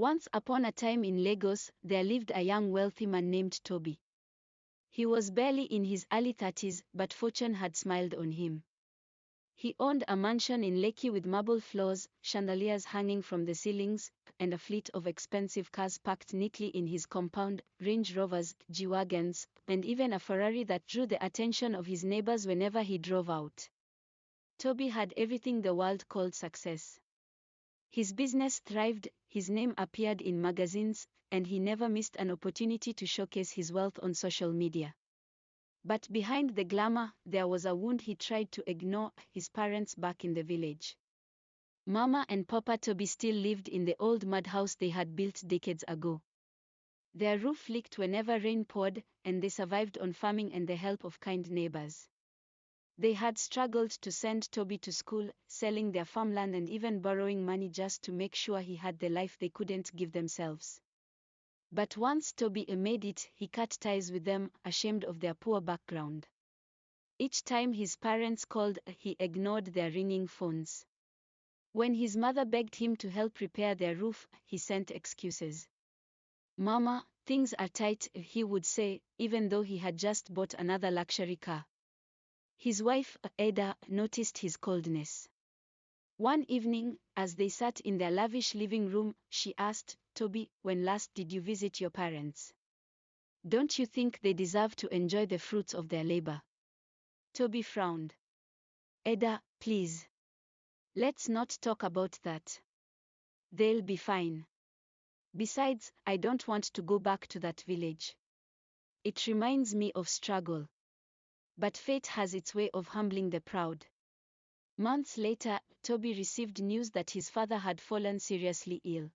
Once upon a time in Lagos, there lived a young wealthy man named Toby. He was barely in his early 30s, but fortune had smiled on him. He owned a mansion in Lekki with marble floors, chandeliers hanging from the ceilings, and a fleet of expensive cars parked neatly in his compound, Range Rovers, G-Wagons, and even a Ferrari that drew the attention of his neighbors whenever he drove out. Toby had everything the world called success. His business thrived, his name appeared in magazines, and he never missed an opportunity to showcase his wealth on social media. But behind the glamour, there was a wound he tried to ignore: his parents back in the village. Mama and Papa Toby still lived in the old mud house they had built decades ago. Their roof leaked whenever rain poured, and they survived on farming and the help of kind neighbors. They had struggled to send Toby to school, selling their farmland and even borrowing money just to make sure he had the life they couldn't give themselves. But once Toby made it, he cut ties with them, ashamed of their poor background. Each time his parents called, he ignored their ringing phones. When his mother begged him to help repair their roof, he sent excuses. "Mama, things are tight," he would say, even though he had just bought another luxury car. His wife, Ada, noticed his coldness. One evening, as they sat in their lavish living room, she asked, "Toby, when last did you visit your parents? Don't you think they deserve to enjoy the fruits of their labor?" Toby frowned. "Ada, please. Let's not talk about that. They'll be fine. Besides, I don't want to go back to that village. It reminds me of struggle. But fate has its way of humbling the proud." Months later, Toby received news that his father had fallen seriously ill.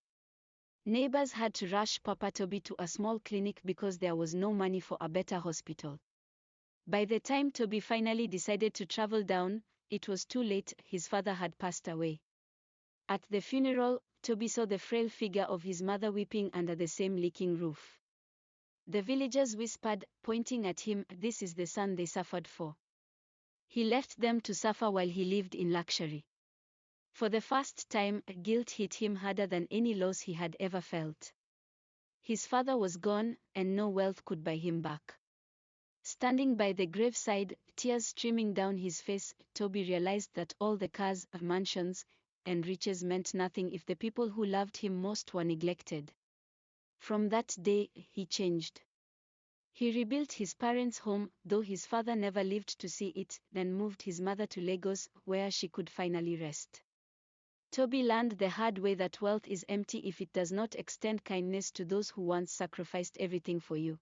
Neighbors had to rush Papa Toby to a small clinic because there was no money for a better hospital. By the time Toby finally decided to travel down, it was too late. His father had passed away. At the funeral, Toby saw the frail figure of his mother weeping under the same leaking roof. The villagers whispered, pointing at him, "This is the son they suffered for. He left them to suffer while he lived in luxury." For the first time, guilt hit him harder than any loss he had ever felt. His father was gone, and no wealth could buy him back. Standing by the graveside, tears streaming down his face, Toby realized that all the cars, mansions, and riches meant nothing if the people who loved him most were neglected. From that day, he changed. He rebuilt his parents' home, though his father never lived to see it, then moved his mother to Lagos, where she could finally rest. Toby learned the hard way that wealth is empty if it does not extend kindness to those who once sacrificed everything for you.